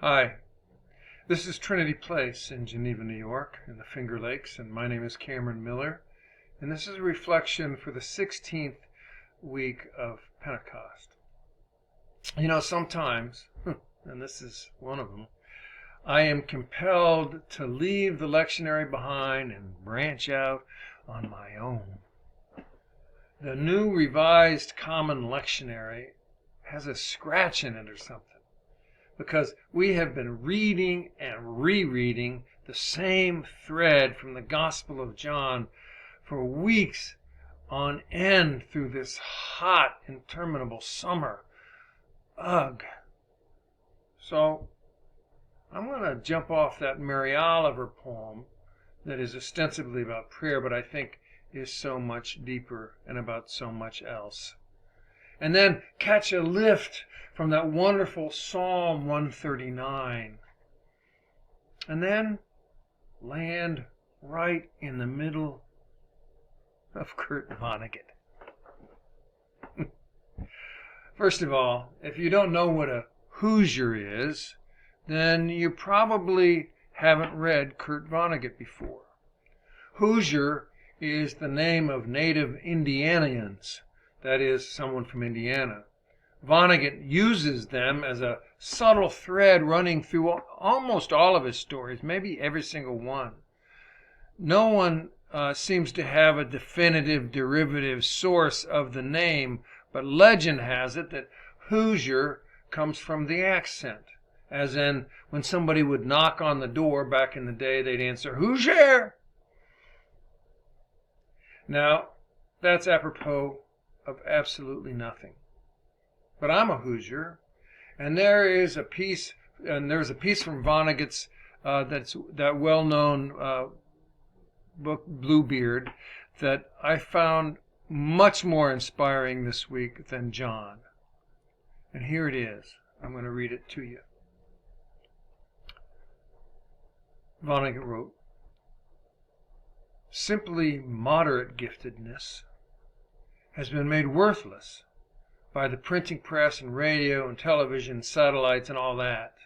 Hi, this is Trinity Place in Geneva, New York, in the Finger Lakes, and my name is Cameron Miller, and this is a reflection for the 16th week of Pentecost. You know, sometimes, and this is one of them, I am compelled to leave the lectionary behind and branch out on my own. The New Revised Common Lectionary has a scratch in it or something, because we have been reading and rereading the same thread from the Gospel of John for weeks on end through this hot, interminable summer. Ugh. So I'm going to jump off that Mary Oliver poem that is ostensibly about prayer, but I think is so much deeper and about so much else. And then catch a lift from that wonderful Psalm 139. And then land right in the middle of Kurt Vonnegut. First of all, if you don't know what a Hoosier is, then you probably haven't read Kurt Vonnegut before. Hoosier is the name of native Indianians, that is, someone from Indiana. Vonnegut uses them as a subtle thread running through almost all of his stories, maybe every single one. No one seems to have a definitive derivative source of the name, but legend has it that Hoosier comes from the accent, as in when somebody would knock on the door back in the day, they'd answer, "Who's there?" Now, that's apropos of absolutely nothing. But I'm a Hoosier, and there's a piece from Vonnegut's that well-known book Bluebeard that I found much more inspiring this week than John. And here it is. I'm going to read it to you. Vonnegut wrote, "Simply moderate giftedness has been made worthless by the printing press and radio and television, satellites and all that.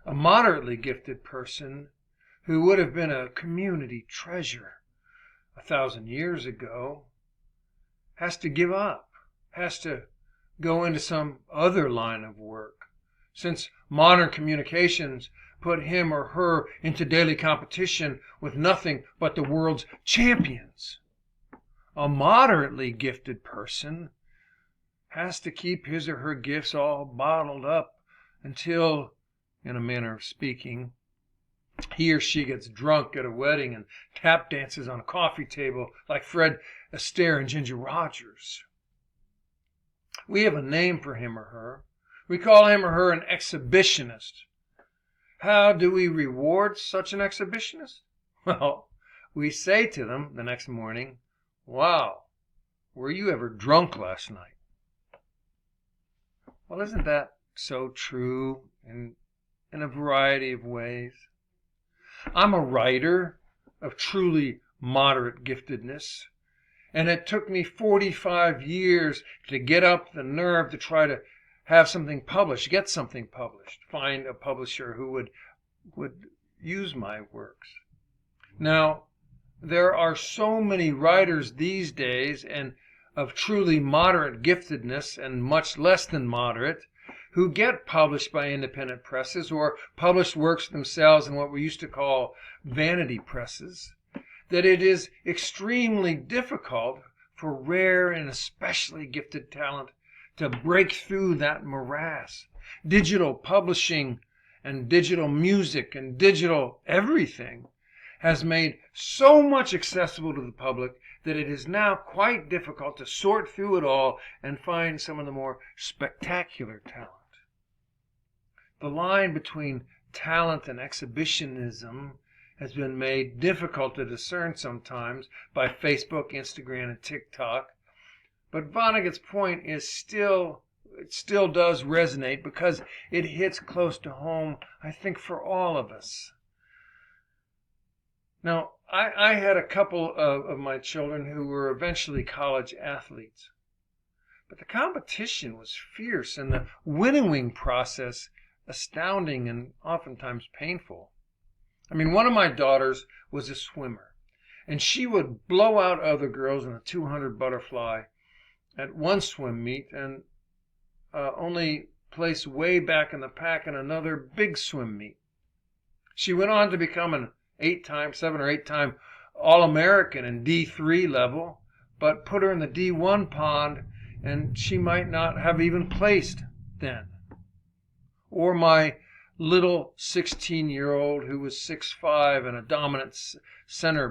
A moderately gifted person who would have been a community treasure 1,000 years ago has to give up, has to go into some other line of work, since modern communications put him or her into daily competition with nothing but the world's champions. A moderately gifted person has to keep his or her gifts all bottled up until, in a manner of speaking, he or she gets drunk at a wedding and tap dances on a coffee table like Fred Astaire and Ginger Rogers. We have a name for him or her. We call him or her an exhibitionist. How do we reward such an exhibitionist? Well, we say to them the next morning, 'Wow, were you ever drunk last night?' Well, isn't that so true in a variety of ways? I'm a writer of truly moderate giftedness, and it took me 45 years to get up the nerve to try to have something published, get something published, find a publisher who would use my works. Now, there are so many writers these days, and of truly moderate giftedness and much less than moderate, who get published by independent presses or publish works themselves in what we used to call vanity presses, that it is extremely difficult for rare and especially gifted talent to break through that morass. Digital publishing and digital music and digital everything has made so much accessible to the public that it is now quite difficult to sort through it all and find some of the more spectacular talent. The line between talent and exhibitionism has been made difficult to discern sometimes by Facebook, Instagram, and TikTok. But Vonnegut's point is still does resonate because it hits close to home, I think, for all of us. Now, I had a couple of my children who were eventually college athletes. But the competition was fierce, and the winnowing process astounding and oftentimes painful. I mean, one of my daughters was a swimmer, and she would blow out other girls in a 200 butterfly at one swim meet and only place way back in the pack in another big swim meet. She went on to become an 7 or 8-time All-American in D3 level, but put her in the D1 pond and she might not have even placed then. Or my little 16-year-old who was 6'5" and a dominant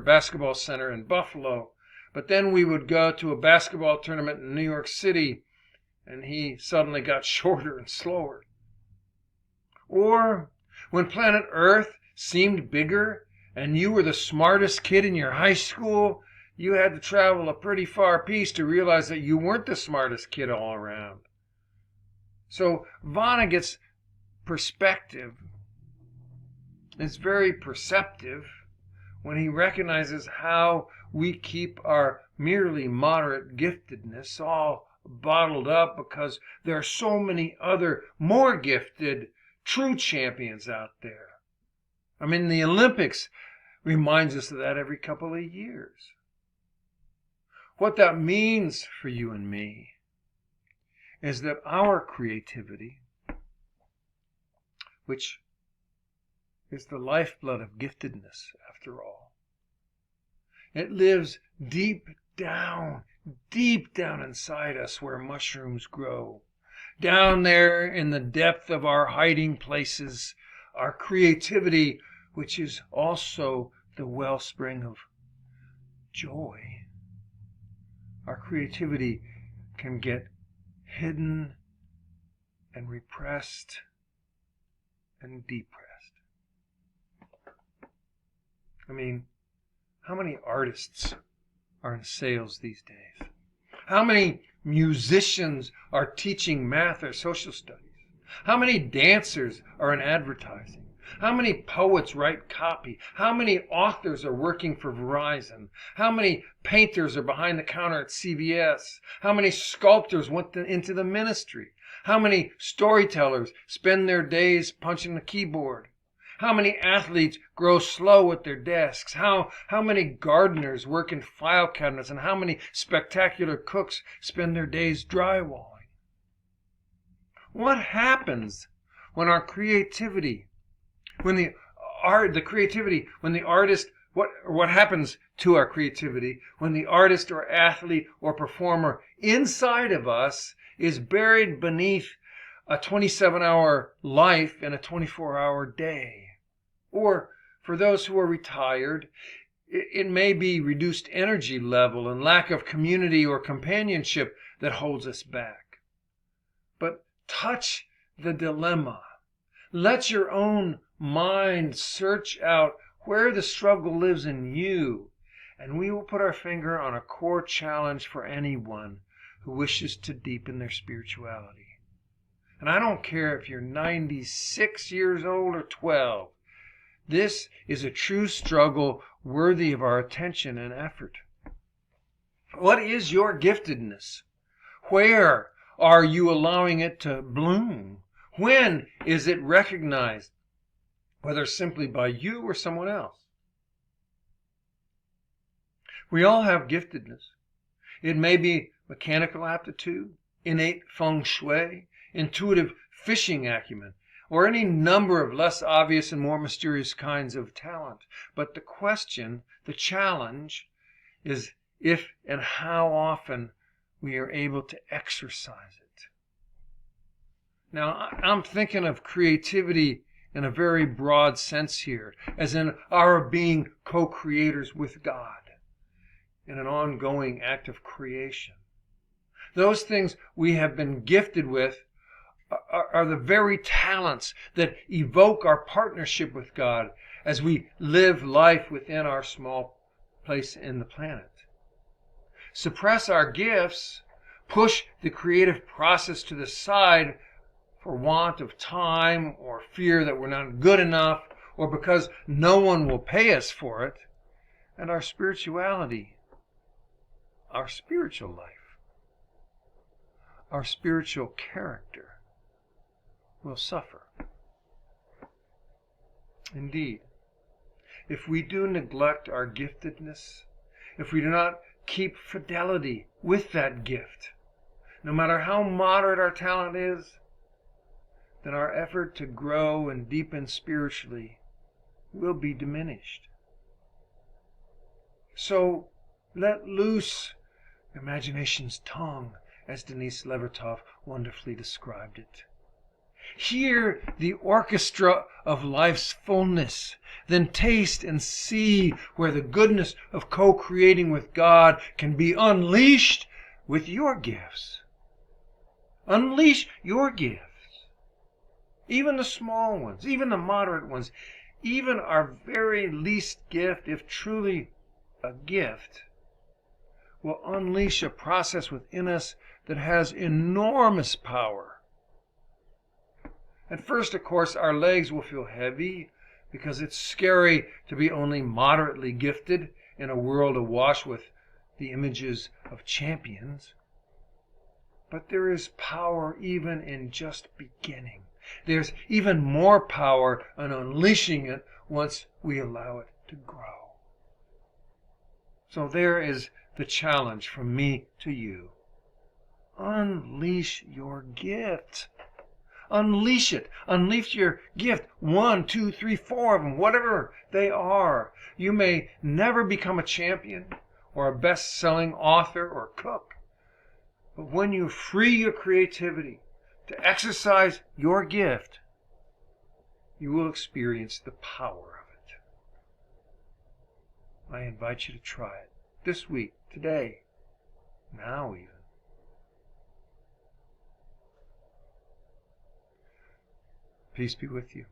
basketball center in Buffalo. But then we would go to a basketball tournament in New York City and he suddenly got shorter and slower. Or when planet Earth seemed bigger and you were the smartest kid in your high school, you had to travel a pretty far piece to realize that you weren't the smartest kid all around. So Vonnegut's perspective is very perceptive when he recognizes how we keep our merely moderate giftedness all bottled up because there are so many other more gifted true champions out there. I mean, the Olympics reminds us of that every couple of years. What that means for you and me is that our creativity, which is the lifeblood of giftedness after all, it lives deep down inside us where mushrooms grow. Down there in the depth of our hiding places, our creativity, which is also the wellspring of joy. Our creativity can get hidden and repressed and depressed. I mean, how many artists are in sales these days? How many musicians are teaching math or social studies? How many dancers are in advertising? How many poets write copy? How many authors are working for Verizon? How many painters are behind the counter at CVS? How many sculptors went into the ministry? How many storytellers spend their days punching the keyboard? How many athletes grow slow at their desks? How many gardeners work in file cabinets? And how many spectacular cooks spend their days drywalling? What happens when our creativity, what happens to our creativity when the artist or athlete or performer inside of us is buried beneath a 27-hour life in a 24-hour day? Or for those who are retired, it may be reduced energy level and lack of community or companionship that holds us back. But touch the dilemma. Let your own mind search out where the struggle lives in you, and we will put our finger on a core challenge for anyone who wishes to deepen their spirituality. And I don't care if you're 96 years old or 12. This is a true struggle worthy of our attention and effort. What is your giftedness? Where are you allowing it to bloom? When is it recognized, whether simply by you or someone else? We all have giftedness. It may be mechanical aptitude, innate feng shui, intuitive fishing acumen, or any number of less obvious and more mysterious kinds of talent. But the challenge is if and how often we are able to exercise it. Now, I'm thinking of creativity in a very broad sense here, as in our being co-creators with God in an ongoing act of creation. Those things we have been gifted with are the very talents that evoke our partnership with God as we live life within our small place in the planet. Suppress our gifts, push the creative process to the side for want of time or fear that we're not good enough or because no one will pay us for it, and our spirituality, our spiritual life, our spiritual character will suffer. Indeed, if we do neglect our giftedness, if we do not keep fidelity with that gift, no matter how moderate our talent is, then our effort to grow and deepen spiritually will be diminished. So let loose imagination's tongue, as Denise Levertov wonderfully described it. Hear the orchestra of life's fullness, then taste and see where the goodness of co-creating with God can be unleashed with your gifts. Unleash your gifts. Even the small ones, even the moderate ones, even our very least gift, if truly a gift, will unleash a process within us that has enormous power. At first, of course, our legs will feel heavy because it's scary to be only moderately gifted in a world awash with the images of champions. But there is power even in just beginning. There's even more power in unleashing it once we allow it to grow. So there is the challenge from me to you. Unleash your gift. Unleash it. Unleash your gift. 1, 2, 3, 4 of them, whatever they are. You may never become a champion or a best-selling author or cook. But when you free your creativity to exercise your gift, you will experience the power of it. I invite you to try it this week, today, now even. Peace be with you.